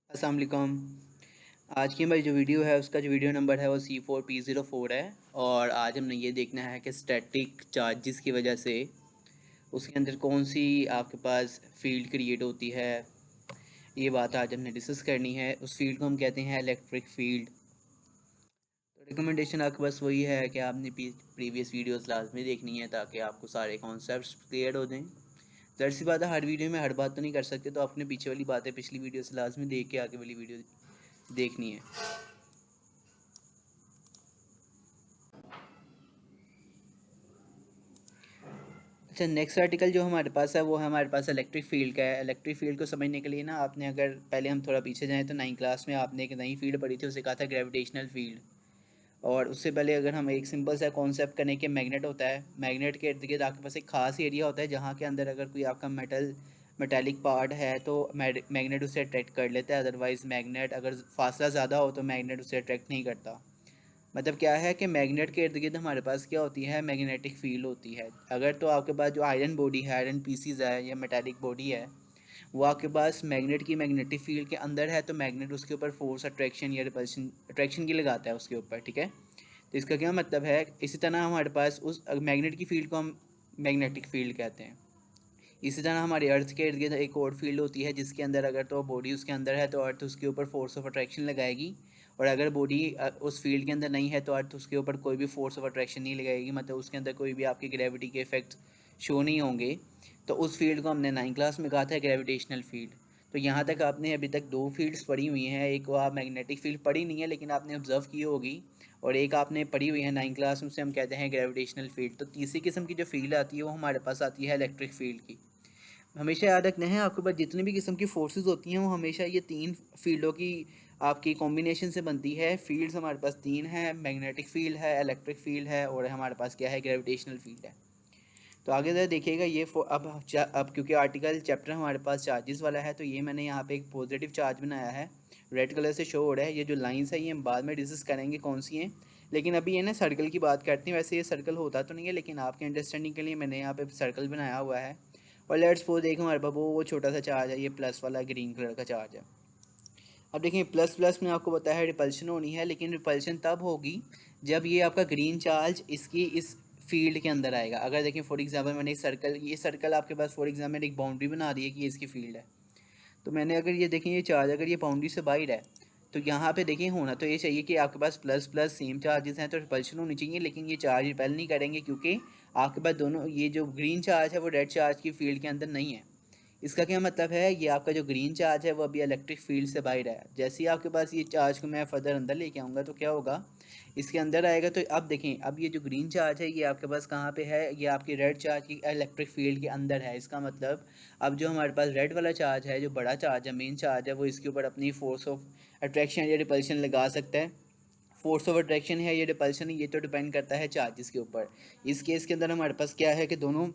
अस्सलाम वालेकुम। आज की हमारी जो वीडियो है उसका जो वीडियो नंबर है वो C4P04 है। और आज हमने ये देखना है कि स्टैटिक चार्जेस की वजह से उसके अंदर कौन सी आपके पास फील्ड क्रिएट होती है। ये बात आज हमने डिस्कस करनी है। उस फील्ड को हम कहते हैं इलेक्ट्रिक फील्ड। तो रिकमेंडेशन आपके पास वही है कि आपने प्रीवियस वीडियोस लाजमी देखनी है ताकि आपको सारे कॉन्सेप्ट्स क्लियर हो जाएं। ज़ाहिर सी बात है, हर वीडियो में हर बात तो नहीं कर सकते, तो आपने पीछे वाली बातें पिछली वीडियो से लाजमी देख के आगे वाली वीडियो देखनी है। अच्छा, नेक्स्ट आर्टिकल जो हमारे पास है वो है हमारे पास इलेक्ट्रिक फील्ड का है। इलेक्ट्रिक फील्ड को समझने के लिए ना आपने, अगर पहले हम थोड़ा पीछे जाएं तो 9वीं क्लास में आपने एक नई फील्ड पढ़ी थी, उसे कहा था ग्रेविटेशनल फील्ड। और उससे पहले अगर हम एक सिंपल सा कॉन्सेप्ट करें कि मैग्नेट होता है, मैग्नेट के इर्द गिर्द आपके पास एक खास एरिया होता है जहाँ के अंदर अगर कोई आपका मेटेलिक पार्ट है तो मैग्नेट उसे अट्रैक्ट कर लेता है। अदरवाइज़ मैग्नेट अगर फासला ज़्यादा हो तो मैग्नेट उसे अट्रैक्ट नहीं करता। मतलब क्या है कि मैग्नेट के इर्द गिर्द हमारे पास क्या होती है, मैग्नेटिक फील्ड होती है। अगर तो आपके पास जो आयरन बॉडी है, आयरन पीसीज है या मेटालिक बॉडी है, वो आपके पास मैग्नेट की मैग्नेटिक फील्ड के अंदर है, तो मैग्नेट उसके ऊपर फोर्स अट्रैक्शन या रिपल्शन अट्रैक्शन की लगाता है उसके ऊपर। ठीक है, तो इसका क्या मतलब है, इसी तरह हमारे पास उस मैग्नेट की फील्ड को हम मैग्नेटिक फील्ड कहते हैं। इसी तरह हमारे अर्थ के इर्द गिर्द एक और फील्ड होती है जिसके अंदर अगर तो बॉडी उसके अंदर है तो अर्थ उसके ऊपर फोर्स ऑफ अट्रैक्शन लगाएगी। और अगर बॉडी उस फील्ड के अंदर नहीं है तो अर्थ उसके ऊपर कोई भी फोर्स ऑफ अट्रैक्शन नहीं लगाएगी, मतलब उसके अंदर कोई भी आपकी ग्रेविटी के इफेक्ट शो नहीं होंगे। तो उस फील्ड को हमने 9वीं क्लास में कहा था ग्रेविटेशनल फील्ड। तो यहाँ तक आपने अभी तक दो फील्ड्स पढ़ी हुई हैं, एक वो आप मैग्नेटिक फील्ड पढ़ी नहीं है लेकिन आपने ऑब्जर्व की होगी, और एक आपने पढ़ी हुई है 9वीं क्लास में, उसे हम कहते हैं ग्रेविटेशनल फील्ड। तो तीसरी किस्म की जो फील्ड आती है वो हमारे पास आती है इलेक्ट्रिक फील्ड की। हमेशा याद रखना है, आपके पास जितनी भी किस्म की फोर्सेस होती हैं वो हमेशा ये तीन फील्डों की आपकी कॉम्बिनेशन से बनती है। फील्ड्स हमारे पास तीन है, मैग्नेटिक फील्ड है, इलेक्ट्रिक फील्ड है, और हमारे पास क्या है, ग्रेविटेशनल फील्ड है। तो आगे ज़रा देखिएगा ये अब क्योंकि आर्टिकल चैप्टर हमारे पास चार्जेस वाला है, तो ये मैंने यहाँ पे एक पॉजिटिव चार्ज बनाया है, रेड कलर से शो हो रहा है। ये जो लाइंस है ये हम बाद में डिस्कस करेंगे कौन सी हैं, लेकिन अभी ये ना सर्कल की बात करते हैं। वैसे ये सर्कल होता तो नहीं है लेकिन आपके अंडरस्टैंडिंग के लिए मैंने यहाँ पे सर्कल बनाया हुआ है। और लेट्स सपोज देखो हमारे पास वो छोटा सा चार्ज है, ये प्लस वाला ग्रीन कलर का चार्ज है। अब देखिए प्लस प्लस में आपको पता है रिपल्शन होनी है, लेकिन रिपल्शन तब होगी जब ये आपका ग्रीन चार्ज इसकी इस फील्ड के अंदर आएगा। अगर देखिए फॉर एग्जांपल मैंने एक सर्कल, ये सर्कल आपके पास फॉर एग्जांपल एक बाउंड्री बना दी है कि ये इसकी फील्ड है। तो मैंने अगर ये देखें ये चार्ज अगर ये बाउंड्री से बाहर है, तो यहाँ पे देखिए होना तो ये चाहिए कि आपके पास प्लस प्लस सेम चार्जेस हैं तो रिपल्शन होनी चाहिए, लेकिन ये चार्ज रिपेल नहीं करेंगे क्योंकि आपके पास दोनों, ये जो ग्रीन चार्ज है वो रेड चार्ज की फील्ड के अंदर नहीं है। इसका क्या मतलब है, ये आपका जो ग्रीन चार्ज है वो अभी इलेक्ट्रिक फील्ड से बाहर है। जैसे ही आपके पास ये चार्ज को मैं फर्दर अंदर लेके आऊँगा तो क्या होगा, इसके अंदर आएगा। तो अब देखें, अब ये जो ग्रीन चार्ज है ये आपके पास कहाँ पे है, ये आपकी रेड चार्ज की इलेक्ट्रिक फील्ड के अंदर है। इसका मतलब अब जो हमारे पास रेड वाला चार्ज है, जो बड़ा चार्ज है, मेन चार्ज है, वो इसके ऊपर अपनी फोर्स ऑफ अट्रैक्शन या रिपल्शन लगा सकता है। फोर्स ऑफ अट्रैक्शन है या रिपल्शन है, ये तो डिपेंड करता है चार्जेस के ऊपर। इस केस के अंदर हमारे पास क्या है कि दोनों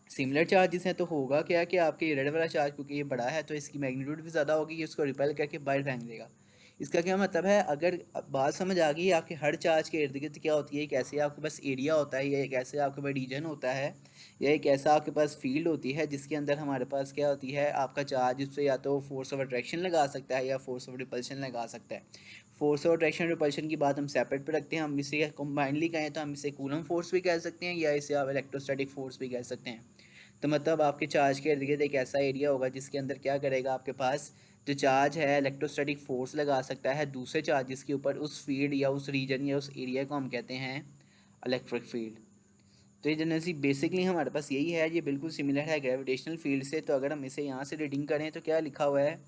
सिमिलर चार्जेस हैं, तो होगा क्या कि आपके रेड वाला चार्ज क्योंकि ये बड़ा है तो इसकी मैग्नीट्यूड भी ज़्यादा होगी, ये उसको रिपेल करके बाहर फेंक देगा। इसका क्या मतलब है, अगर बात समझ आ गई, आपके हर चार्ज के इर्द गिर्द क्या होती है, एक ऐसे आपके पास एरिया होता है या एक ऐसे आपके पास रीजन होता है या एक ऐसा आपके पास फील्ड होती है जिसके अंदर हमारे पास क्या होती है, आपका चार्ज उससे या तो फोर्स ऑफ अट्रैक्शन लगा सकता है या फोर्स ऑफ रिपल्शन लगा सकता है। फोर्स ऑफ अट्रैक्शन रिपल्शन की बात हम सेपरेट पे रखते हैं, हम इसे कंबाइनली कहें तो हम इसे कूलम फोर्स भी कह सकते हैं या इसे आप इलेक्ट्रोस्टैटिक फोर्स भी कह सकते हैं। तो मतलब आपके चार्ज के इर्द गिर्द एक ऐसा एरिया होगा जिसके अंदर क्या करेगा, आपके पास जो चार्ज है इलेक्ट्रोस्टैटिक फोर्स लगा सकता है दूसरे चार्जेस के ऊपर। उस फील्ड या उस रीजन या उस एरिया को हम कहते हैं इलेक्ट्रिक फील्ड। तो ये जनरली बेसिकली हमारे पास यही है, ये बिल्कुल सिमिलर है ग्रेविटेशनल फील्ड से। तो अगर हम इसे यहाँ से रीडिंग करें तो क्या लिखा हुआ है,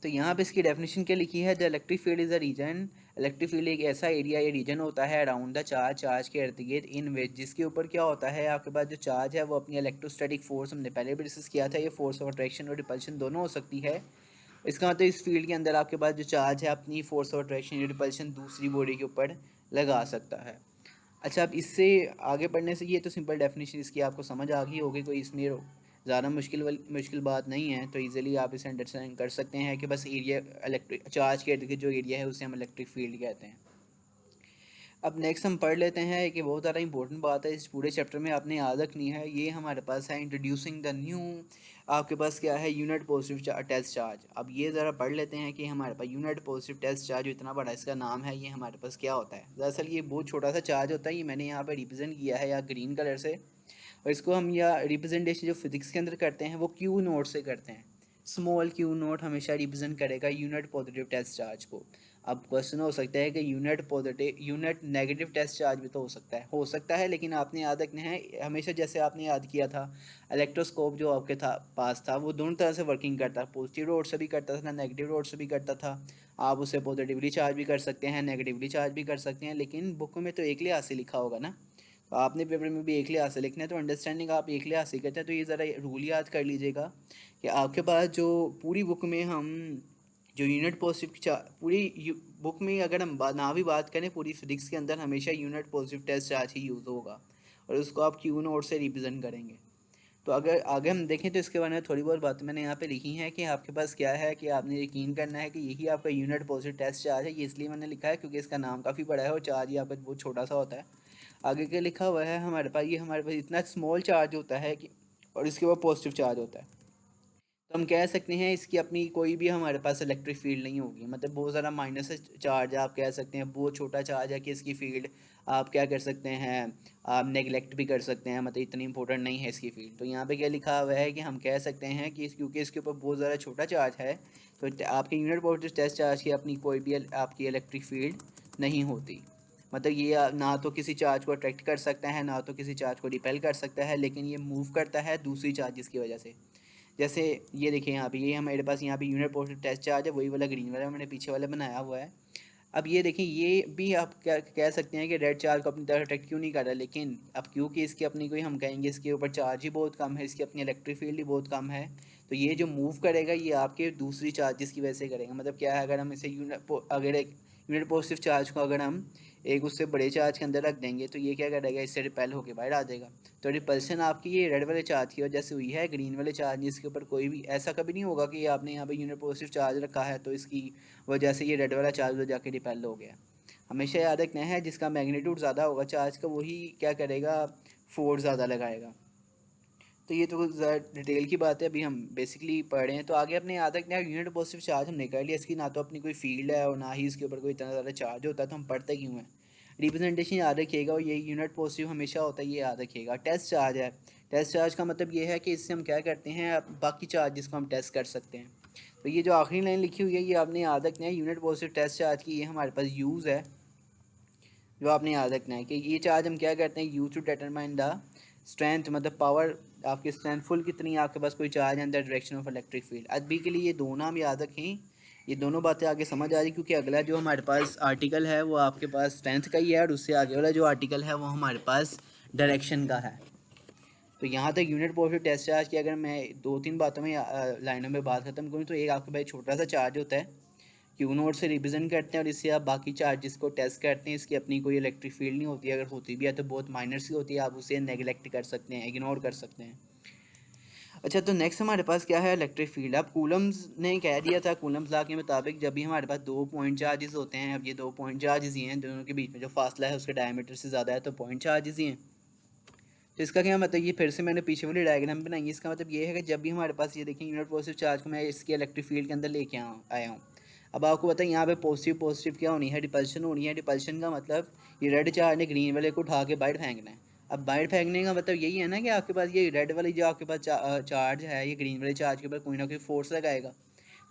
तो यहाँ पे इसकी डेफिनेशन क्या लिखी है, the electric field is a region. Electric field एक ऐसा एरिया या रीजन होता है अराउंड द चार्ज, चार्ज के इर्द गिर्द, इन विच जिसके ऊपर क्या होता है, आपके पास जो चार्ज है वो अपनी इलेक्ट्रोस्टैटिक फोर्स, हमने पहले भी डिस्कस किया था, ये फोर्स ऑफ अट्रैक्शन और रिपल्शन दोनों हो सकती है। इसका मतलब इस फील्ड के अंदर आपके पास जो चार्ज है अपनी फोर्स ऑफ अट्रैक्शन या रिपल्शन दूसरी बॉडी के ऊपर लगा सकता है। अच्छा, अब इससे आगे बढ़ने से, ये तो सिंपल डेफिनेशन इसकी आपको समझ आ गई होगी, कोई इसमें ज़्यादा मुश्किल बात नहीं है। तो इजीली आप इसे अंडरस्टैंड कर सकते हैं कि बस एरिया, इलेक्ट्रिक चार्ज के इर्द गिर्द जो एरिया है उसे हम इलेक्ट्रिक फील्ड कहते हैं। अब नेक्स्ट हम पढ़ लेते हैं कि बहुत ज़्यादा इंपॉर्टेंट बात है इस पूरे चैप्टर में आपने याद रखनी है। ये हमारे पास है इंट्रोड्यूसिंग द न्यू, आपके पास क्या है, यूनिट पॉजिटिव टेस्ट चार्ज। अब ये ज़रा पढ़ लेते हैं कि हमारे पास यूनिट पॉजिटिव टेस्ट चार्ज जो इतना बड़ा इसका नाम है, ये हमारे पास क्या होता है। दरअसल ये बहुत छोटा सा चार्ज होता है, ये मैंने यहाँ पर रिप्रेजेंट किया है या ग्रीन कलर से, और इसको हम या रिप्रेजेंटेशन जो फिजिक्स के अंदर करते हैं वो क्यू नोट से करते हैं। स्मॉल क्यू नोट हमेशा रिप्रेजेंट करेगा यूनिट पॉजिटिव टेस्ट चार्ज को। अब क्वेश्चन हो सकता है कि unit positive unit negative test charge भी तो हो सकता है, लेकिन आपने याद रखना है हमेशा, जैसे आपने याद किया था इलेक्ट्रोस्कोप जो आपके पास था वो दोनों तरह से वर्किंग करता है, पॉजिटिव रोड से भी करता था, नेगेटिव रोड से भी करता था। आप उसे पॉजिटिवली चार्ज भी कर सकते हैं, नेगेटिवली चार्ज भी कर सकते हैं, लेकिन बुक में तो एक लिहाज से लिखा होगा ना, तो आपने पेपर में भी एक लिहाज से लिखना है, तो अंडरस्टैंडिंग आप एक लिहाज से करते हैं। तो ये ज़रा रूल याद कर लीजिएगा कि आपके पास जो पूरी बुक में हम जो यूनिट पॉजिटिव पूरी बुक में अगर हम ना भी बात करें, पूरी फिजिक्स के अंदर हमेशा यूनिट पॉजिटिव टेस्ट चार्ज ही यूज़ होगा, और उसको आप क्यू नोट से रिप्रेजेंट करेंगे। तो अगर आगे हम देखें तो इसके बारे में थोड़ी बहुत बातें मैंने यहाँ पे लिखी हैं कि आपके पास क्या है कि आपने यकीन करना है कि यही आपका यूनिट पॉजिटिव टेस्ट चार्ज है। ये इसलिए मैंने लिखा है क्योंकि इसका नाम काफ़ी बड़ा है और चार्ज ये आपका बहुत छोटा सा होता है। आगे के लिखा हुआ है हमारे पास, ये हमारे पास इतना स्मॉल चार्ज होता है कि, और इसके ऊपर पॉजिटिव चार्ज होता है। तो हम कह सकते हैं इसकी अपनी कोई भी हमारे पास इलेक्ट्रिक फील्ड नहीं होगी, मतलब बहुत ज़्यादा माइनस चार्ज है, आप कह सकते हैं बहुत छोटा चार्ज है कि इसकी फील्ड आप क्या कर सकते हैं, आप नेगलेक्ट भी कर सकते हैं, मतलब इतनी इंपॉर्टेंट नहीं है इसकी फील्ड। तो यहाँ पे क्या लिखा हुआ है कि हम कह सकते हैं कि क्योंकि इसके ऊपर बहुत ज़्यादा छोटा चार्ज है, तो आपके यूनिट पॉजिटिव टेस्ट चार्ज की अपनी कोई भी आपकी इलेक्ट्रिक फील्ड नहीं होती। मतलब ये ना तो किसी चार्ज को अट्रैक्ट कर सकता है, ना तो किसी चार्ज को रिपेल कर सकता है, लेकिन ये मूव करता है दूसरी चार्जेस की वजह से। जैसे ये देखिए यहाँ पे, ये हमारे पास यहाँ पे यूनिट पॉजिटिव टेस्ट चार्ज है, वही वाला ग्रीन वाला मैंने पीछे वाला बनाया हुआ है। अब ये देखिए, ये भी आप क्या कह सकते हैं कि रेड चार्ज को अपनी तरफ अट्रैक्ट क्यों नहीं कर रहा, लेकिन अब क्योंकि इसकी अपनी कोई, हम कहेंगे इसके ऊपर चार्ज ही बहुत कम है, इसकी अपनी इलेक्ट्रिक फील्ड ही बहुत कम है, तो ये जो मूव करेगा ये आपके दूसरी चार्जेस की वजह से करेगा। मतलब क्या है, अगर हम इसे अगर एक यूनिट पॉजिटिव चार्ज को अगर हम एक उससे बड़े चार्ज के अंदर रख देंगे तो ये क्या करेगा, इससे रिपेल होकर बाहर आ जाएगा। तो रिपल्शन आपकी ये रेड वाले चार्ज की वजह से हुई है, ग्रीन वाले चार्ज इसके ऊपर कोई भी ऐसा कभी नहीं होगा कि आपने यहाँ पे यूनिट पॉजिटिव चार्ज रखा है तो इसकी वजह से ये रेड वाला चार्ज हो जाके रिपेल हो गया। हमेशा याद रखना है जिसका मैग्नीट्यूड ज़्यादा होगा चार्ज का वही क्या करेगा, फोर्स ज़्यादा लगाएगा। तो ये तो ज़रा डिटेल की बात है, अभी हम बेसिकली पढ़ रहे हैं। तो आगे अपने याद रखना है यूनिट पॉजिटिव चार्ज हमने कर लिया, इसकी ना तो अपनी कोई फील्ड है और ना ही इसके ऊपर कोई इतना ज़्यादा चार्ज होता है, तो हम पढ़ते क्यों हैं। रिप्रेजेंटेशन याद रखिएगा, और ये यूनिट पॉजिटिव हमेशा होता है, ये याद रखिएगा। टेस्ट चार्ज है, टेस्ट चार्ज का मतलब ये है कि इससे हम क्या करते हैं, बाकी चार्जेस को हम टेस्ट कर सकते हैं। तो ये जो आखिरी लाइन लिखी हुई है ये आपने याद रखना है, यूनिट पॉजिटिव टेस्ट चार्ज की ये हमारे पास यूज़ है, जो आपने याद रखना है कि ये चार्ज हम क्या करते हैं, use to determine the strength, मतलब पावर आपकी स्ट्रेंथफुल कितनी है, आपके पास कोई चार्ज अंदर डायरेक्शन ऑफ इलेक्ट्रिक फील्ड। अभी के लिए ये दोनों हम याद रखें, ये दोनों बातें आगे समझ आ रही, क्योंकि अगला जो हमारे पास आर्टिकल है वो आपके पास स्ट्रेंथ का ही है, और उससे आगे वाला जो आर्टिकल है वो हमारे पास डायरेक्शन का है। तो यहाँ तक यूनिट पॉजिटिव टेस्ट चार्ज की अगर मैं दो तीन बातों में लाइनों में बात खत्म करूँ, तो एक आपके पास छोटा सा चार्ज होता है, क्यू नोट से रिप्रेजेंट करते हैं, और इससे आप बाकी चार्जेस को टेस्ट करते हैं। इसकी अपनी कोई इलेक्ट्रिक फील्ड नहीं होती, अगर होती भी है तो बहुत माइनर सी होती है, आप उसे नेगलेक्ट कर सकते हैं, इग्नोर कर सकते हैं। अच्छा, तो नेक्स्ट हमारे पास क्या है, इलेक्ट्रिक फील्ड। अब कूलम्स ने कह दिया था, कूलम्स लॉ के मुताबिक जब भी हमारे पास दो पॉइंट चार्जेस होते हैं, अब ये दो पॉइंट चार्जेस ही हैं, दोनों के बीच में जो फासला है उसके डायमीटर से ज़्यादा है, तो पॉइंट चार्जेस ही हैं। तो इसका क्या मतलब, ये फिर से मैंने पीछे वाली डायग्राम बनाई है, इसका मतलब ये है कि जब भी हमारे पास ये देखें यूनिट पॉजिटिव चार्ज को मैं इसके इलेक्ट्रिक फील्ड के अंदर लेके आया हूँ। अब आपको पता है यहाँ पे पॉजिटिव पॉजिटिव क्या होनी है, रिपल्शन होनी है। रिपल्शन का मतलब ये रेड चार्ज ने ग्रीन वाले को उठा के बाहर फेंकना है। अब बाहर फेंकने का मतलब यही है ना कि आपके पास ये रेड वाली जो आपके पास चार्ज है, ये ग्रीन वाले चार्ज के ऊपर कोई ना कोई फोर्स लगाएगा।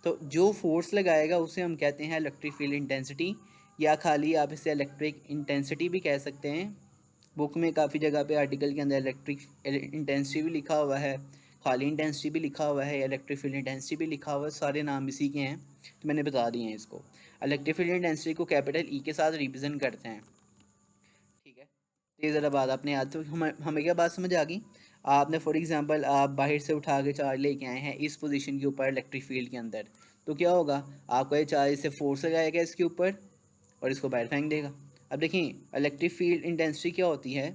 तो जो फोर्स लगाएगा उसे हम कहते हैं इलेक्ट्रिक फील्ड इंटेंसिटी, या खाली आप इसे इलेक्ट्रिक इंटेंसिटी भी कह सकते हैं। बुक में काफ़ी जगह पे आर्टिकल के अंदर इलेक्ट्रिक इंटेंसिटी भी लिखा हुआ है, खाली इंटेंसिटी भी लिखा हुआ है, इलेक्ट्रिक फील्ड इंटेंसिटी भी लिखा हुआ है, सारे नाम इसी के हैं, तो मैंने बता दिए हैं इसको। इलेक्ट्रिक फील्ड इंटेंसिटी को कैपिटल ई के साथ रिप्रेजेंट करते हैं, ठीक है। तो ये ज़रा बात आपने याद, तो हमें क्या बात समझ आ गई। आपने फॉर एग्जांपल आप बाहर से उठा के चार्ज लेके आए हैं इस पोजीशन के ऊपर इलेक्ट्रिक फील्ड के अंदर, तो क्या होगा, आपका ये चार्ज से फोर्स लगाएगा इसके ऊपर और इसको बाहर फेंक देगा। अब देखिए इलेक्ट्रिक फील्ड इंटेंसिटी क्या होती है,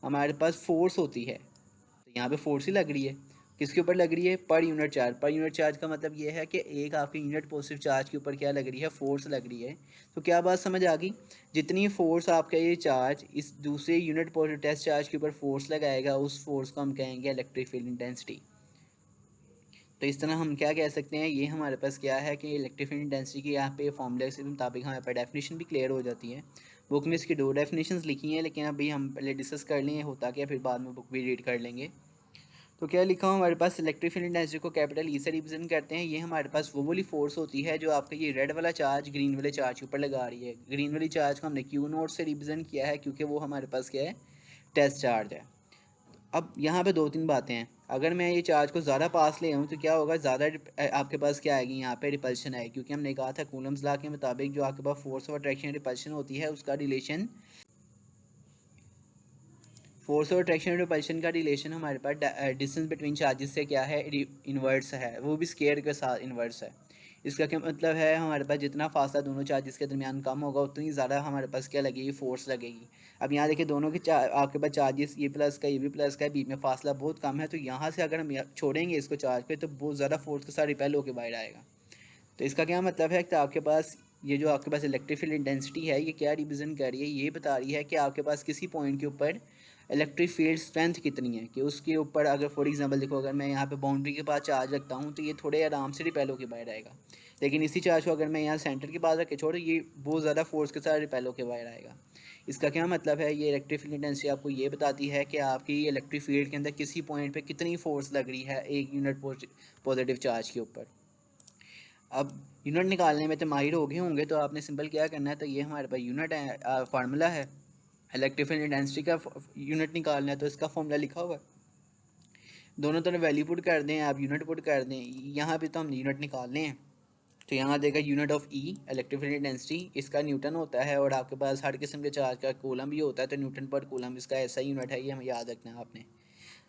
हमारे पास फोर्स होती है, तो यहाँ पे फोर्स ही लग रही है। किसके ऊपर लग रही है? Per unit charge. Per unit charge का मतलब ये है कि एक आपके यूनिट पॉजिटिव चार्ज के ऊपर क्या लग रही है? फोर्स लग रही है। तो क्या बात समझ आ गई? जितनी फोर्स आपका ये चार्ज इस दूसरे यूनिट पॉजिटिव टेस्ट चार्ज के ऊपर फोर्स लगाएगा, उस फोर्स को हम कहेंगे इलेक्ट्रिक फील्ड इंटेंसिटी। तो इस तरह हम क्या कह सकते हैं, ये हमारे पास क्या है कि इलेक्ट्रिक फील्ड इंटेंसिटी की यहाँ पे फॉर्मूले के मुताबिक हमारे पास डेफिनेशन भी क्लियर हो जाती है। बुक में इसकी 2 डेफिनेशंस लिखी हैं, लेकिन अभी हम पहले डिस्कस कर लें होता क्या, फिर बाद में बुक भी रीड कर लेंगे। तो क्या लिखा हुआ हमारे पास, इलेक्ट्रिक फील्ड इंटेंसिटी को कैपिटल ई से रिप्रेजेंट करते हैं। ये हमारे पास वो वाली फोर्स होती है जो आपका ये रेड वाला चार्ज ग्रीन वाले चार्ज के ऊपर लगा रही है। ग्रीन वाली चार्ज को हमने क्यू नोट से रिप्रेजेंट किया है क्योंकि वो हमारे पास क्या है? टेस्ट चार्ज है। अब यहाँ पे 2-3 बातें हैं। अगर मैं ये चार्ज को ज़्यादा पास ले आऊँ तो क्या होगा? ज़्यादा आपके पास क्या आएगी? यहाँ पे रिपल्शन आएगी, क्योंकि हमने कहा था कूलम्स लॉ के मुताबिक जो आपके पास फोर्स ऑफ अट्रैक्शन रिपल्शन होती है उसका रिलेशन, फोर्स और अट्रैक्शन और रिपल्शन का रिलेशन हमारे पास डिस्टेंस बिटवीन चार्जेस से क्या है? इन्वर्स है, वो भी स्केयर के साथ इन्वर्स है। इसका क्या मतलब है? हमारे पास जितना फासला दोनों चार्जेस के दरमियान कम होगा उतनी ज़्यादा हमारे पास क्या लगेगी? फोर्स लगेगी। अब यहाँ देखिए दोनों के आपके पास चार्जेस ये प्लस का ये भी प्लस का है, बीच में फासला बहुत कम है, तो यहाँ से अगर हम छोड़ेंगे इसको चार्ज पे तो बहुत ज़्यादा फोर्स के साथ रिपेल होकर बाहर आएगा। तो इसका क्या मतलब है कि आपके पास ये जो आपके पास इलेक्ट्रिक फील्ड इंटेंसिटी है ये क्या रिप्रेजेंट कर रही है? ये बता रही है कि आपके पास किसी पॉइंट के ऊपर इलेक्ट्रिक फील्ड स्ट्रेंथ कितनी है, कि उसके ऊपर अगर फॉर एग्जांपल देखो, अगर मैं यहाँ पे बाउंड्री के पास चार्ज रखता हूँ तो ये थोड़े आराम से रिपेल होकर बाहर आएगा, लेकिन इसी चार्ज को अगर मैं यहाँ सेंटर के पास रख के छोड़ूँ ये बहुत ज़्यादा फोर्स के साथ रिपेल होकर बाहर आएगा। इसका क्या मतलब है? ये इलेक्ट्रिक फील्ड इंटेंसिटी आपको ये बताती है कि आपकी इलेक्ट्रिक फील्ड के अंदर किसी पॉइंट पे कितनी फोर्स लग रही है एक यूनिट पॉजिटिव चार्ज के ऊपर। अब यूनिट निकालने में तो माहिर हो गए होंगे, तो आपने सिंपल क्या करना है, तो ये हमारे पास यूनिट है, फार्मूला है इलेक्ट्रिक फील्ड इंटेंसिटी का। यूनिट निकालना है तो इसका फॉर्मूला लिखा हुआ है, दोनों तरफ वैल्यू पुट कर दें, आप यूनिट पुट कर दें। यहाँ पे तो हम यूनिट निकालने हैं, तो यहाँ देगा unit of E electric field intensity, इसका न्यूटन होता है, और आपके पास हर किस्म के चार्ज का कूलम भी होता है, तो न्यूटन पर कूलम इसका ऐसा यूनिट है, ये हमें याद रखना है आपने।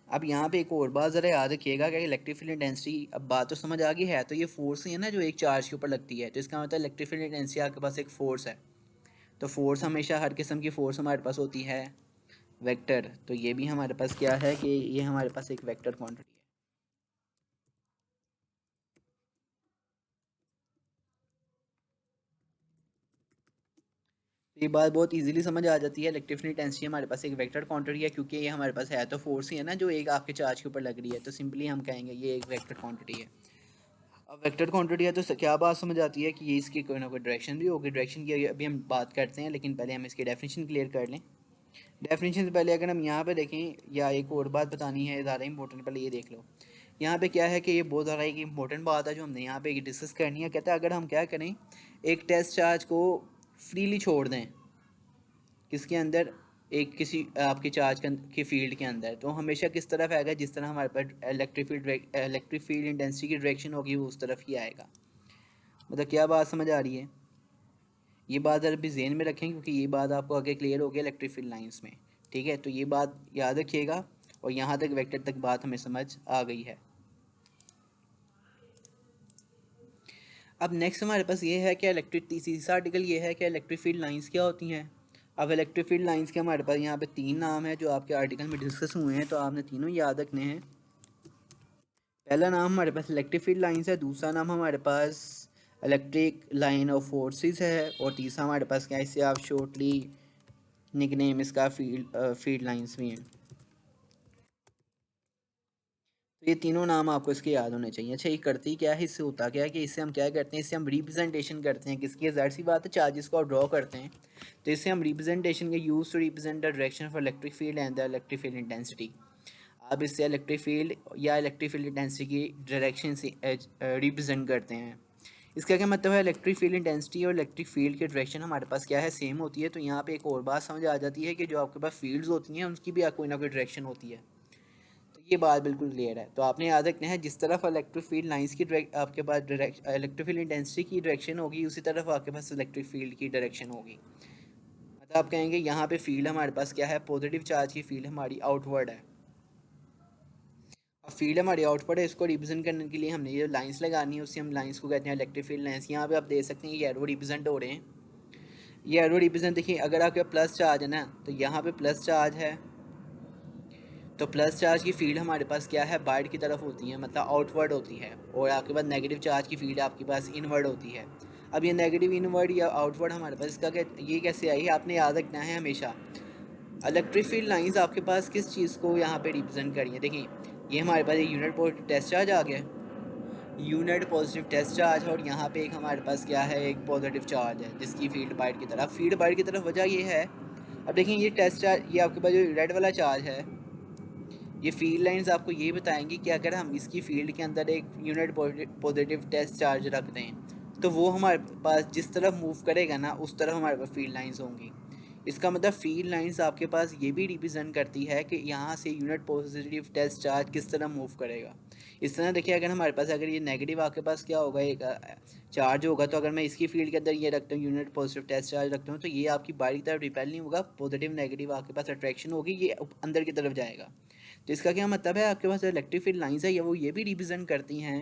अब यहाँ पे एक और बात ज़रा याद रखिएगा कि इलेक्ट्रिक फील्ड इंटेंसिटी, अब बात तो समझ आ गई है, तो ये फोर्स ही है ना जो एक चार्ज के ऊपर लगती है, तो इसका मतलब इलेक्ट्रिक फील्ड इंटेंसिटी आपके पास एक फोर्स है। तो फोर्स हमेशा हर किस्म की फोर्स हमारे पास होती है वेक्टर, तो ये भी हमारे पास क्या है कि ये हमारे पास एक वेक्टर क्वांटिटी है। तो ये बात बहुत इजीली समझ आ जाती है, इलेक्ट्रिक फील्ड इंटेंसिटी हमारे पास एक वेक्टर क्वांटिटी है, क्योंकि ये हमारे पास है तो फोर्स ही है ना जो एक आपके चार्ज के ऊपर लग रही है, तो सिंपली हम कहेंगे ये एक वेक्टर क्वांटिटी है। अब वेक्टर क्वांटिटी है तो क्या बात समझ आती है कि ये इसकी कोई ना कोई डायरेक्शन भी होगी। डायरेक्शन की अभी हम बात करते हैं, लेकिन पहले हम इसकी डेफिनेशन क्लियर कर लें। डेफिनेशन से पहले अगर हम यहाँ पे देखें, या एक और बात बतानी है ज़्यादा इंपॉर्टेंट, पहले ये देख लो। यहाँ पे क्या है कि ये बहुत ज़्यादा एक इंपॉर्टेंट बात है जो हमने यहाँ पे डिस्कस करनी है। कहता है अगर हम क्या करें, एक टेस्ट चार्ज को फ्रीली छोड़ दें किसके अंदर, एक किसी आपके चार्ज के फील्ड के अंदर, तो हमेशा किस तरफ आएगा? जिस तरह हमारे पास इलेक्ट्रिक फील्ड इंटेंसिटी की डायरेक्शन होगी वो उस तरफ ही आएगा। मतलब क्या बात समझ आ रही है? ये बात ज़रा भी जहन में रखें, क्योंकि ये बात आपको आगे क्लियर हो गया इलेक्ट्रिक फील्ड लाइंस में। ठीक है, तो ये बात याद रखिएगा, और यहाँ तक वेक्टर तक बात हमें समझ आ गई है। अब नेक्स्ट हमारे पास ये है कि इलेक्ट्रिक तीसरा आर्टिकल ये है कि इलेक्ट्रिक फील्ड लाइंस क्या होती हैं। अब इलेक्ट्रिक फील्ड लाइंस के हमारे पास यहाँ पे 3 नाम है जो आपके आर्टिकल में डिस्कस हुए हैं, तो आपने तीनों याद रखने हैं। पहला नाम हमारे पास इलेक्ट्रिक फील्ड लाइंस है, दूसरा नाम हमारे पास इलेक्ट्रिक लाइन ऑफ फोर्सेस है, और तीसरा हमारे पास क्या है, इससे आप शॉर्टली निकनेम इसका फील्ड लाइंस भी हैं। तो ये तीनों नाम आपको इसके याद होने चाहिए। अच्छा, ये करती क्या है, इससे होता क्या है कि इससे हम क्या करते हैं, इससे हम रिप्रेजेंटेशन करते हैं किसकी? ज़ाहिर सी बात है चार्जेस को ड्रॉ करते हैं, तो इससे हम रिप्रेजेंटेशन के use to represent the direction of electric field and the electric field intensity. आप इससे इलेक्ट्रिक फील्ड या इलेक्ट्रिक फील्ड इंटेंसिटी की डायरेक्शन से रिप्रेजेंट करते हैं। इसका क्या मतलब है, इलेक्ट्रिक फील्ड इंटेंसिटी और इलेक्ट्रिक फील्ड की डायरेक्शन हमारे पास क्या है, सेम होती है। तो यहाँ पे एक और बात समझ आ जाती है कि जो आपके पास फील्ड्स होती हैं उनकी भी कोई ना कोई डायरेक्शन होती है। तो ये बात बिल्कुल क्लियर है। तो आपने याद रखना है जिस तरफ इलेक्ट्रिक फील्ड लाइंस की आपके पास इलेक्ट्रिक फील्ड इंटेंसिटी की डायरेक्शन होगी, उसी तरफ आपके पास इलेक्ट्रिक फील्ड की डायरेक्शन होगी। मतलब आप कहेंगे यहाँ पे फील्ड हमारे पास क्या है, पॉजिटिव चार्ज की फील्ड हमारी आउटवर्ड है। अब फील्ड हमारी आउटवर्ड है, इसको रिप्रेजेंट करने के लिए हमने ये लाइंस लगानी है, उससे हम लाइंस को कहते हैं इलेक्ट्रिक फील्ड लाइंस। यहाँ पे आप देख सकते हैं ये एरो रिप्रेजेंट हो रहे हैं। ये एरो रिप्रेजेंट देखिए, अगर आपके प्लस चार्ज है ना, तो यहाँ पे प्लस चार्ज है, तो प्लस चार्ज की फील्ड हमारे पास क्या है, बाहर की तरफ होती है, मतलब आउटवर्ड होती है, और आपके पास नेगेटिव चार्ज की फील्ड आपके पास इनवर्ड होती है। अब ये नेगेटिव इनवर्ड या आउटवर्ड हमारे पास इसका क्या, ये कैसे आई, आपने याद रखना है हमेशा। इलेक्ट्रिक फील्ड लाइंस आपके पास किस चीज़ को यहाँ पे रिप्रेजेंट करी है, देखिए ये हमारे पास एक यूनिट पॉजिटिव टेस्ट चार्ज आ गया, यूनिट पॉजिटिव टेस्ट चार्ज है, और यहाँ पे एक हमारे पास क्या है, एक पॉजिटिव चार्ज है जिसकी फील्ड बाइट की तरफ, फील्ड बाइट की तरफ वजह ये है। अब देखिए ये टेस्ट चार्ज, ये आपके पास जो रेड वाला चार्ज है, ये फील्ड लाइंस आपको ये बताएंगी कि अगर हम इसकी फील्ड के अंदर एक यूनिट पॉजिटिव टेस्ट चार्ज रख दें तो वो हमारे पास जिस तरफ मूव करेगा ना उस तरफ हमारे पास फील्ड लाइंस होंगी। इसका मतलब फील्ड लाइंस आपके पास ये भी रिप्रेजेंट करती है कि यहाँ से यूनिट पॉजिटिव टेस्ट चार्ज किस तरह मूव करेगा। इस तरह देखिए, अगर हमारे पास अगर ये नेगेटिव आपके पास क्या होगा, एक चार्ज होगा, तो अगर मैं इसकी फील्ड के अंदर ये रखता हूँ, यूनिट पॉजिटिव टेस्ट चार्ज रखता हूँ, तो ये आपकी बाहरी तरफ रिपेल नहीं होगा, पॉजिटिव नेगेटिव आपके पास अट्रैक्शन होगी, ये अंदर की तरफ जाएगा। तो इसका क्या मतलब है, आपके पास जो इलेक्ट्रिक फील्ड लाइंस है वो ये भी रिप्रेजेंट करती हैं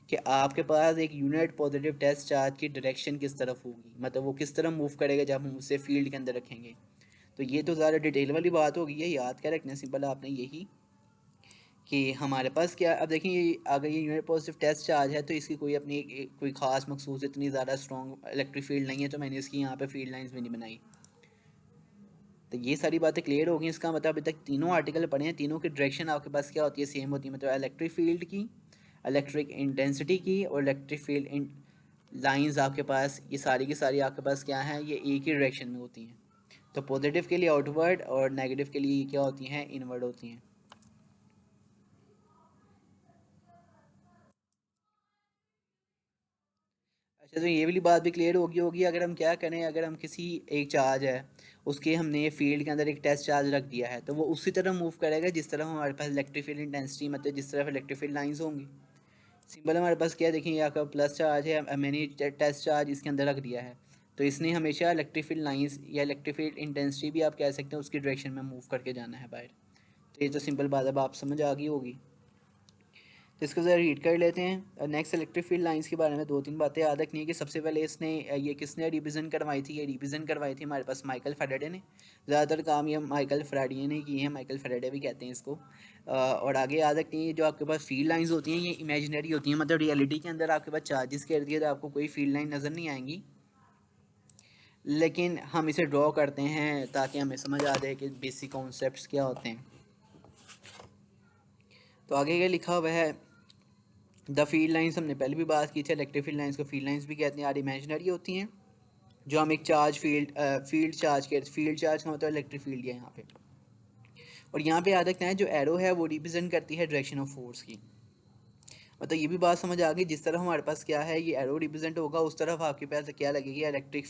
कि आपके पास एक यूनिट पॉजिटिव टेस्ट चार्ज की डायरेक्शन किस तरफ होगी, मतलब वो किस तरह मूव करेगा जब हम उसे फील्ड के अंदर रखेंगे। तो ये तो ज़्यादा डिटेल वाली बात होगी, ये याद क्या रखना सिंपल आपने यही कि हमारे पास क्या, अब देखिए अगर ये यूनिट पॉजिटिव टेस्ट चार्ज है तो इसकी कोई अपनी कोई ख़ास मखसूस इतनी ज़्यादा स्ट्रॉन्ग इलेक्ट्रिक फील्ड नहीं है, तो मैंने इसकी यहाँ पे फील्ड लाइंस भी नहीं बनाई। तो ये सारी बातें क्लियर हो गई। इसका मतलब अभी तक तीनों आर्टिकल पढ़े हैं, तीनों की डायरेक्शन आपके पास क्या होती है, सेम होती है, मतलब इलेक्ट्रिक फील्ड की, इलेक्ट्रिक इंटेंसिटी की, और इलेक्ट्रिक फील्ड लाइंस आपके पास, ये सारी की सारी आपके पास क्या है, ये एक ही डायरेक्शन में होती हैं। तो पॉजिटिव के लिए आउटवर्ड और नेगेटिव के लिए क्या होती हैं, इनवर्ड होती हैं। अच्छा, तो ये वाली बात भी क्लियर होगी होगी अगर हम क्या करें, अगर हम किसी एक चार्ज है उसके हमने फील्ड के अंदर एक टेस्ट चार्ज रख दिया है, तो वो उसी तरह मूव करेगा जिस तरह हमारे पास इलेक्ट्रिक फील्ड इंटेंसिटी, मतलब जिस तरह इलेक्ट्रिक फील्ड लाइंस होंगी। सिंपल हमारे पास क्या है, देखिए यहाँ का प्लस चार्ज है, मैंने टेस्ट चार्ज इसके अंदर रख दिया है, तो इसने हमेशा इलेक्ट्रिक फील्ड लाइंस या इलेक्ट्रिक फील्ड इंटेंसिटी भी आप कह सकते हैं उसकी डायरेक्शन में मूव करके जाना है बाहर। तो ये तो सिंपल बात अब आप समझ आ गई होगी। तो इसको ज़रा रीड कर लेते हैं। नेक्स्ट इलेक्ट्रिक फील्ड लाइंस के बारे में दो तीन बातें याद रखनी है कि सबसे पहले इसने ये किसने रिप्रेजेंट करवाई थी, ये रिप्रेजेंट करवाई थी हमारे पास माइकल फैराडे ने। ज़्यादातर काम ये माइकल फैराडे ने किए हैं, माइकल फैराडे भी कहते हैं इसको। और आगे याद रखनी है, जो आपके पास फील्ड लाइंस होती हैं ये इमेजिनरी होती हैं, मतलब रियलिटी के अंदर आपके पास चार्जेस के इर्द गिर्द आपको कोई फील्ड लाइन नज़र नहीं आएंगी, लेकिन हम इसे ड्रॉ करते हैं ताकि हमें समझ आ जाए कि बेसिक कॉन्सेप्ट्स क्या होते हैं। तो आगे क्या लिखा हुआ है, द फील्ड लाइंस हमने पहले भी बात की थी, इलेक्ट्रिक फील्ड लाइंस को फील्ड लाइंस भी कहते हैं, यार इमेजिनरी होती हैं, जो हम एक चार्ज फील्ड चार्ज के, फील्ड चार्ज का मतलब इलेक्ट्रिक फील्ड है यहाँ पे। और यहाँ पे याद रखना है जो एरो है वो रिप्रेजेंट करती है डायरेक्शन ऑफ फोर्स की, मतलब ये भी बात समझ आ गई, जिस तरह हमारे पास क्या है ये एरो रिप्रेजेंट होगा उस तरफ आपके पास क्या लगेगी, इलेक्ट्रिक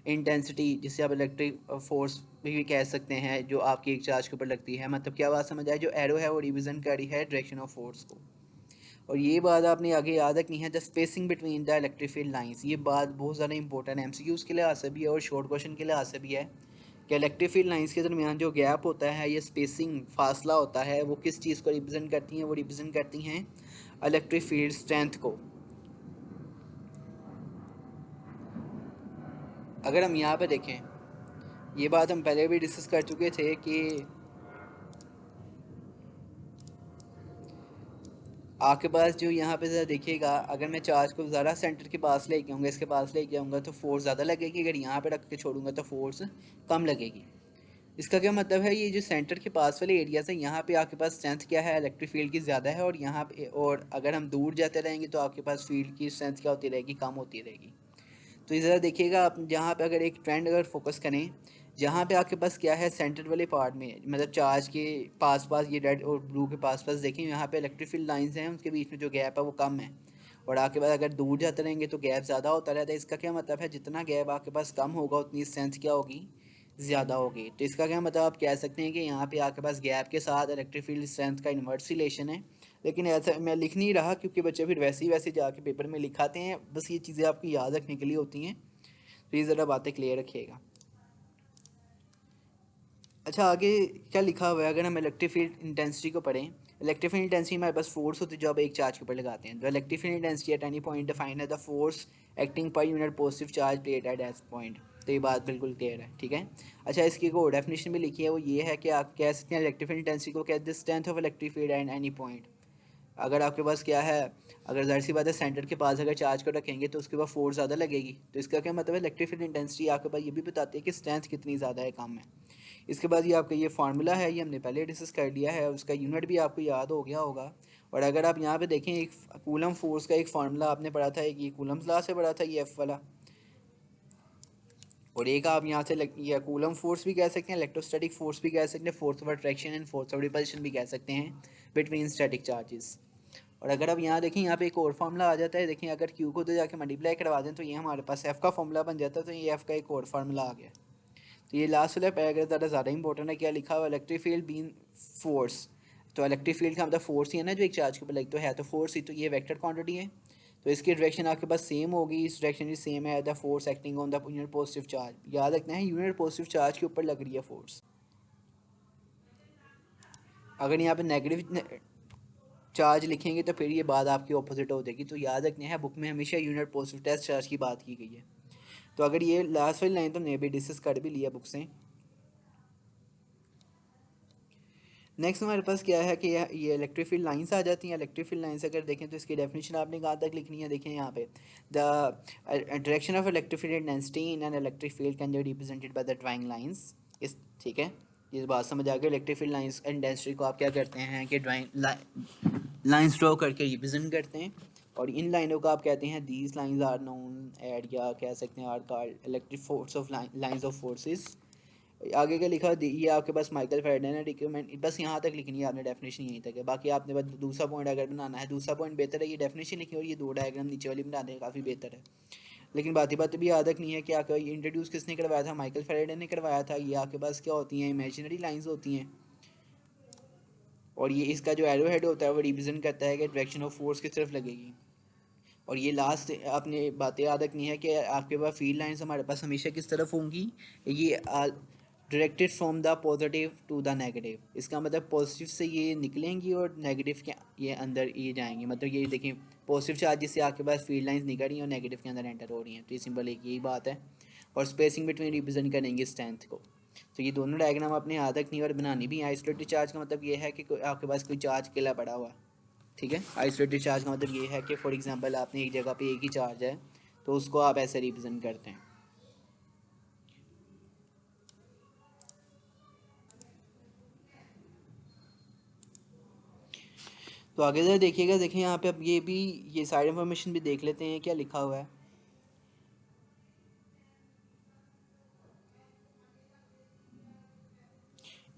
इंटेंसिटी, जिससे आप इलेक्ट्रिक फोर्स भी कह सकते हैं जो आपकी एक चार्ज के ऊपर लगती है। मतलब क्या बात समझ आए, जो एरो है वो रिप्रेजेंट कर रही है डायरेक्शन ऑफ फोर्स को। और ये बात आपने आगे याद रखनी है, the spacing between the electric field lines, ये बात बहुत ज़्यादा इंपॉर्टेंट है, एमसीक्यूज़ के लिहाज से भी है और शॉर्ट क्वेश्चन के लिहाज से भी है कि इलेक्ट्रिक फील्ड लाइंस के दरमियान जो गैप होता है, ये स्पेसिंग फासला होता है, वो किस चीज़ को रिप्रेजेंट करती हैं, वो रिप्रेजेंट करती हैं इलेक्ट्रिक फील्ड स्ट्रेंथ को। अगर हम यहाँ पे देखें, ये बात हम पहले भी डिस्कस कर चुके थे कि आपके पास जो यहाँ पे ज़रा देखिएगा, अगर मैं चार्ज को ज़्यादा सेंटर के पास लेके आऊँगा, इसके पास लेके आऊँगा तो फोर्स ज़्यादा लगेगी, अगर यहाँ पे रख के छोड़ूंगा तो फोर्स कम लगेगी। इसका क्या मतलब है, ये जो सेंटर के पास वाले एरियाज है यहाँ पे आपके पास स्ट्रेंथ क्या है, इलेक्ट्रिक फील्ड की ज़्यादा है, और यहाँ पे, और अगर हम दूर जाते रहेंगे तो आपके पास फील्ड की स्ट्रेंथ क्या होती रहेगी, कम होती रहेगी। तो ज़रा देखिएगा आप, जहाँ पे अगर एक ट्रेंड अगर फोकस करें, जहाँ पे आपके पास क्या है सेंटर वाले पार्ट में, मतलब चार्ज के पास पास, ये रेड और ब्लू के पास पास देखें, यहाँ पे इलेक्ट्रिक फील्ड लाइंस हैं, उनके बीच में जो गैप है वो कम है, और आपके पास अगर दूर जाते रहेंगे तो गैप ज़्यादा होता रहता है। इसका क्या मतलब है, जितना गैप आपके पास कम होगा उतनी स्ट्रेंथ क्या होगी, ज़्यादा होगी। तो इसका क्या मतलब, आप कह सकते हैं कि यहाँ पे आपके पास गैप के साथ इलेक्ट्रिक फील्ड स्ट्रेंथ का इन्वर्स रिलेशन है, लेकिन ऐसा मैं लिख नहीं रहा क्योंकि बच्चे फिर वैसे ही वैसे जाके पेपर में लिखाते हैं, बस ये चीज़ें आपकी याद रखने के लिए होती हैं, तो ये ज़रा बातें क्लियर रखिएगा। अच्छा, आगे क्या लिखा हुआ है, अगर हम इलेक्ट्रिक फील्ड इंटेंसिटी को पढ़ें, इलेक्ट्रिक फील्ड इंटेंसिटी हमारे पास फोर्स होती है जो आप एक चार्ज के ऊपर लगाते हैं। The electric field intensity at any point defined है द फोर्स एक्टिंग पर unit positive charge placed at that point. तो ये बात बिल्कुल क्लियर है, ठीक है। अच्छा, इसकी एक और डेफिनेशन भी लिखी है, वो ये है कि आप कह सकते हैं इलेक्ट्रिक फील्ड इंटेंसिटी को कहते हैं strength of electric field at any point. अगर आपके पास क्या है, अगर जाहिर सी बात है सेंटर के पास अगर चार्ज को रखेंगे तो उसके बाद फोर्स ज़्यादा लगेगी, तो इसका क्या मतलब है, इलेक्ट्रिक फील्ड इंटेंसिटी आपके पास ये भी बताती है कि स्ट्रेंथ कितनी ज़्यादा है, कम है। इसके बाद ये आपका ये फार्मूला है, ये हमने पहले डिस्कस कर लिया है, उसका यूनिट भी आपको याद हो गया होगा। और अगर आप यहाँ पे देखें, एक कूलम फोर्स का एक फार्मूला आपने पढ़ा था, एक ये कूलम्स लॉ से पढ़ा था, ये एफ वाला, और एक आप यहाँ से या कूलम फोर्स भी कह सकते हैं, इलेक्ट्रोस्टैटिक फोर्स भी कह सकते हैं, force of attraction and force of repulsion भी कह सकते हैं बिटवीन स्टैटिक चार्जेस। और अगर आप यहाँ देखें, यहाँ पे एक और फार्मूला आ जाता है, देखें अगर क्यू को तो जाके मल्टीप्लाई करवा दें तो ये हमारे पास एफ का फार्मूला बन जाता है, तो ये एफ का एक और फार्मूला आ गया। तो ये लास्ट वाला पैराग्राफ ज़्यादा इंपॉर्टेंट है, क्या लिखा हुआ, इलेक्ट्रिक फील्ड बीन फोर्स। तो इलेक्ट्रिक फील्ड का मतलब फोर्स ही है ना, जो एक चार्ज के ऊपर लगी, तो है तो फोर्स ही, तो ये वेक्टर क्वांटिटी है, तो इसकी डायरेक्शन आपके पास सेम होगी, इस डायरेक्शन भी सेम है, the force acting on the unit positive charge. याद रखना है, यूनिट पॉजिटिव चार्ज के ऊपर लग रही है फोर्स। अगर यहाँ पे नेगेटिव चार्ज लिखेंगे तो फिर ये बात आपकी ऑपोजिट हो जाएगी, तो याद रखना है, बुक में हमेशा यूनिट पॉजिटिव टेस्ट चार्ज की बात की गई है। तो अगर ये लास्ट वाली लाइन तो हमने भी डिस्कस कर भी लिया बुक से। नेक्स्ट हमारे पास क्या है कि ये इलेक्ट्रिक फील्ड लाइंस आ जाती हैं। इलेक्ट्रिक फील्ड लाइंस अगर देखें तो इसकी डेफिनेशन आपने कहाँ तक लिखनी है, देखें यहाँ पे, the direction of electric field intensity in an electric field can be represented by the drawing lines. इस ठीक है, ये बात समझ आ गई। इलेक्ट्रिक फील्ड लाइंस इंटेंसिटी को आप क्या करते हैं कि ड्राइंग लाइंस ड्रॉ करके रिप्रेजेंट करते हैं, और इन लाइनों को आप कहते हैं दीज लाइंस आर नोन एड, या कह सकते हैं are called electric force of lines of forces. आगे का लिखा ये आपके पास माइकल फेराडे रिक्वायरमेंट, बस यहाँ तक लिखनी है आपने, डेफिनेशन यहीं तक है। बाकी आपने बस दूसरा पॉइंट अगर बनाना है, दूसरा पॉइंट बेहतर है, ये डेफिनेशन लिखी और ये दो डायग्राम नीचे वाली बना दें, काफ़ी बेहतर है। लेकिन बात ही बात भी याद रखनी है कि आपका इंट्रोड्यूस किसने करवाया था, माइकल फेराडे ने करवाया था। ये आपके पास क्या होती हैं, इमेजिनरी लाइंस होती हैं, और ये इसका जो एरो हेड होता है वो रिप्रेजेंट करता है कि डायरेक्शन ऑफ फोर्स किस तरफ लगेगी। और ये लास्ट आपने बातें याद रखनी है कि आपके पास फील्ड लाइंस हमारे पास हमेशा किस तरफ होंगी, ये directed from the positive to the negative. इसका मतलब पॉजिटिव से ये निकलेंगी और नेगेटिव के ये अंदर ये जाएंगी, मतलब ये देखें पॉजिटिव चार्ज से आपके पास फील्ड लाइंस निकल रही हैं और नेगेटिव के अंदर एंटर हो रही हैं, तो ये सिंपल एक यही बात है। और स्पेसिंग बिटवीन रिप्रेजेंट करेंगे स्ट्रेंथ को। तो ये दोनों डायग्राम आपने याद रखनी है और बनानी भी है। आइसोलेटेड चार्ज का मतलब ये है कि आपके पास कोई चार्ज अकेला पड़ा हुआ है, ठीक है। आइसोलेटेड चार्ज का मतलब ये है कि फॉर एग्जांपल आपने एक जगह पे एक ही चार्ज है, तो उसको आप ऐसे रिप्रेजेंट करते हैं। तो आगे ज़रा देखिएगा, देखिए यहाँ पे अब ये भी, ये साइड इन्फॉर्मेशन भी देख लेते हैं क्या लिखा हुआ है।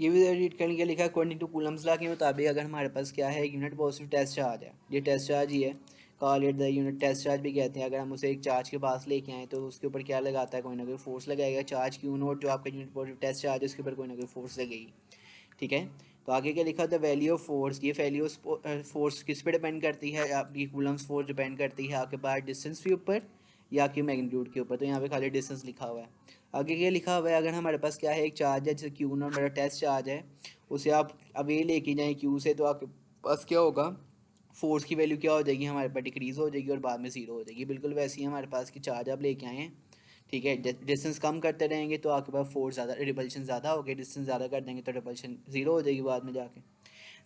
ये भी रीड करने के लिखा है, अकॉर्डिंग टू कूलम्स लॉ के मुताबिक अगर हमारे पास क्या है, यूनिट पॉजिटिव टेस्ट चार्ज है, ये टेस्ट चार्ज ही है, call it the unit test charge भी कहते हैं। अगर हम उसे एक चार्ज के पास लेके आए तो उसके ऊपर क्या लगाता है, कोई ना कोई फोर्स लगाएगा। चार्ज क्यू नोट जो आपका यूनिट पॉजिटिव टेस्ट चार्ज है उसके ऊपर कोई ना कोई फोर्स लगेगी, ठीक है। तो आगे क्या लिखा था, वैल्यू ऑफ फोर्स। ये वैल्यू फोर्स किस पे डिपेंड करती है, आपकी कूलम्स फोर्स डिपेंड करती है आपके पास डिस्टेंस के ऊपर या आपकी मैग्नीट्यूड के ऊपर। तो यहाँ पे खाली डिस्टेंस लिखा हुआ है। आगे क्या लिखा हुआ है, अगर हमारे पास क्या है, एक चार्ज है जैसे क्यू नॉट मेरा टेस्ट चार्ज है, उसे आप अवे लेके जाएँ क्यू से, तो आपके पास क्या होगा, फोर्स की वैल्यू क्या हो जाएगी हमारे पास, डिक्रीज़ हो जाएगी और बाद में ज़ीरो हो जाएगी। बिल्कुल वैसे ही हमारे पास की चार्ज आप लेके आए हैं, ठीक है। डिस्टेंस कम करते रहेंगे तो आपके पास फोर्स ज़्यादा, रिपल्शन ज़्यादा हो गया, डिस्टेंस ज़्यादा कर देंगे तो रिपल्शन ज़ीरो हो जाएगी बाद में जाके।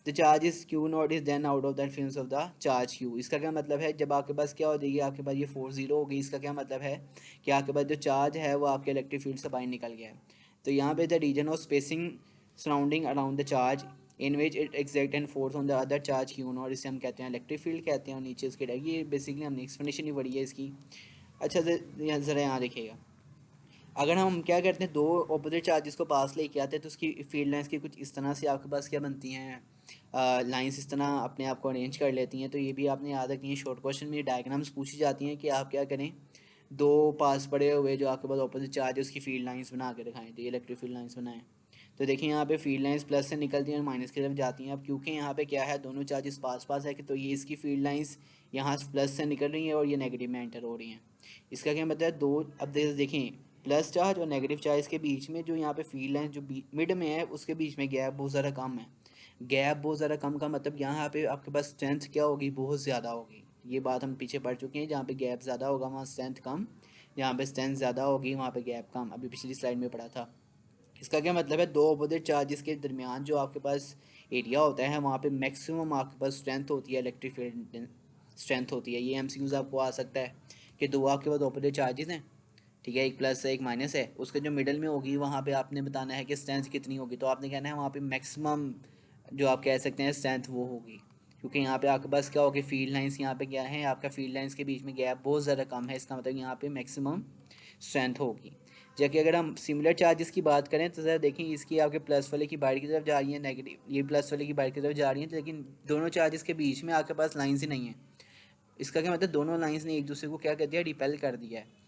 The charge is Q naught is then out of the influence of the charge Q. इसका क्या मतलब है, जब आपके पास क्या हो जाएगी, आपके पास ये फोर्स जीरो होगी, इसका क्या मतलब है कि आपके पास जो चार्ज है वो आपके इलेक्ट्रिक फील्ड से बाहर निकल गया है। तो यहाँ पे the region of spacing surrounding around the charge in which it exact and force on the other charge Q naught, इसे हम कहते हैं इलेक्ट्रिक फील्ड कहते हैं। और नीचे इसके ये बेसिकली हमने एक्सप्लेनेशन ही पढ़ी है इसकी। अच्छा ज़रा यहाँ देखिएगा, अगर हम क्या करते हैं, दो ऑपोजिट चार्जेस को पास लेके आते हैं तो उसकी फील्ड लाइंस की कुछ इस तरह से आपके पास क्या बनती हैं, लाइंस इस तरह अपने आप को अरेंज कर लेती हैं। तो ये भी आपने याद रखनी है, शॉर्ट क्वेश्चन में डायग्राम्स पूछी जाती हैं कि आप क्या करें, दो पास पड़े हुए जो आपके पास ऑपोजिट चार्ज है उसकी फील्ड लाइंस बना के दिखाएं, तो ये इलेक्ट्रिक फील्ड लाइंस बनाएं। तो देखिए यहाँ पे फील्ड लाइंस प्लस से निकलती हैं और माइनस की तरफ जाती हैं। अब क्योंकि यहाँ पे क्या है, दोनों चार्जेस पास पास है कि तो ये इसकी फील्ड लाइंस यहाँ प्लस से निकल रही हैं और ये नेगेटिव में एंटर हो रही हैं। इसका क्या मतलब है, दो, अब देखें प्लस चार्ज और नेगेटिव चार्ज के बीच में जो यहाँ पे फील्ड लाइन जो मिड में है उसके बीच में गैप बहुत ज़्यादा कम है। गैप बहुत ज़्यादा कम का मतलब यहाँ पे आपके पास स्ट्रेंथ क्या होगी, बहुत ज़्यादा होगी। ये बात हम पीछे पढ़ चुके हैं, जहाँ पे गैप ज़्यादा होगा वहाँ स्ट्रेंथ कम जहाँ पे स्ट्रेंथ ज़्यादा होगी वहाँ पे गैप कम, अभी पिछली स्लाइड में पढ़ा था। इसका क्या मतलब है, दो अपोजिट चार्जेस के दरमियान जो आपके पास एरिया होता है वहाँ पे मैक्सिमम आपके पास स्ट्रेंथ होती है, इलेक्ट्रिक फील्ड स्ट्रेंथ होती है। ये एमसीक्यूज आपको आ सकता है कि दो आपके पास अपोजिट चार्जेस हैं, ठीक है, एक प्लस है एक माइनस है, उसके जो मिडल में होगी वहाँ पे आपने बताना है कि स्ट्रेंथ कितनी होगी। तो आपने कहना है वहाँ पे मैक्सिमम जो आप कह सकते हैं स्ट्रेंथ वो होगी, क्योंकि यहाँ पे आपके पास क्या होगी, फील्ड लाइंस यहाँ पे क्या है, आपका फील्ड लाइंस के बीच में गैप बहुत ज़्यादा कम है, इसका मतलब यहाँ पे मैक्सिमम स्ट्रेंथ होगी। जबकि अगर हम सिमिलर चार्जेस की बात करें तो ज़रा देखें, इसकी आपके प्लस वाले की बाइट की तरफ जा रही है नेगेटिव, ये प्लस वाले की बाइट की तरफ जा रही है, लेकिन दोनों चार्जेस के बीच में आपके पास लाइन्स ही नहीं है। इसका क्या मतलब, दोनों लाइंस ने एक दूसरे को क्या कर दिया, रिपेल कर दिया है।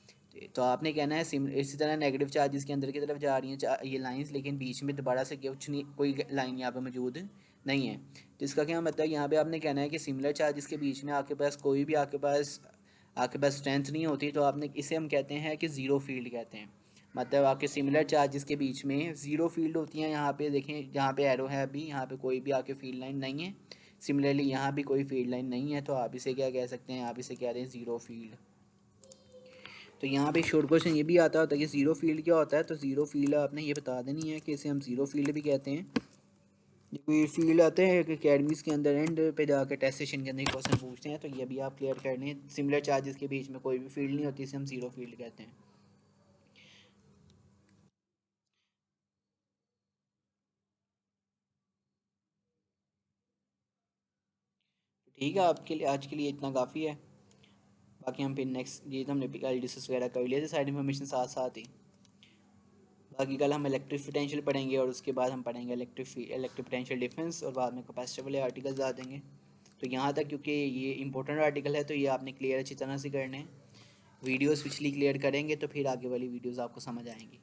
तो आपने कहना है इसी तरह नेगेटिव चार्जेस के अंदर की तरफ जा रही हैं ये लाइंस, लेकिन बीच में दोबारा से कुछ नहीं, कोई लाइन यहाँ पे मौजूद नहीं है। तो इसका क्या मतलब, यहाँ पे आपने कहना है कि सिमिलर चार्जेस के बीच में आपके पास कोई भी आपके पास स्ट्रेंथ नहीं होती, तो आपने इसे हम कहते हैं कि ज़ीरो फील्ड कहते हैं। मतलब आपके सिमिलर चार्जेस के बीच में ज़ीरो फील्ड होती हैं। यहाँ पे देखें, जहाँ पे एरो है अभी, यहाँ पे कोई भी आपके फील्ड लाइन नहीं है। सिमिलरली यहाँ भी कोई फील्ड लाइन नहीं है, तो आप इसे क्या कह सकते हैं, आप इसे कह रहे हैं ज़ीरो फील्ड। तो यहाँ पे शॉर्ट क्वेश्चन ये भी आता होता है कि ज़ीरो फील्ड क्या होता है, तो ज़ीरो फील्ड आपने ये बता देनी है कि इसे हम ज़ीरो फील्ड भी कहते हैं। कोई फील्ड आते हैं कि अकेडमीज़ के अंदर एंड पे जाकर टेस्ट सेशन के अंदर क्वेश्चन पूछते हैं, तो ये भी आप क्लियर कर लें। सिमिलर चार्जेस के बीच में कोई भी फील्ड नहीं होती, इसे हम ज़ीरो फील्ड कहते हैं। तो ठीक है, आपके लिए आज के लिए इतना काफ़ी है। बाकी हम फिर नेक्स्ट, ये तो हमने कल डिस्कस वगैरह कर लिए थे साइड इन्फॉर्मेशन साथ साथ ही। बाकी कल हम इलेक्ट्रिक पोटेंशियल पढ़ेंगे और उसके बाद हम पढ़ेंगे इलेक्ट्रिक पोटेंशियल डिफरेंस, और बाद में कैपेसिटर वाले आर्टिकल्स आ देंगे। तो यहाँ तक क्योंकि ये इंपॉर्टेंट आर्टिकल है, तो ये आपने क्लियर अच्छी तरह से करने हैं। वीडियोस पिछली क्लियर करेंगे तो फिर आगे वाली वीडियोस आपको समझ आएंगी।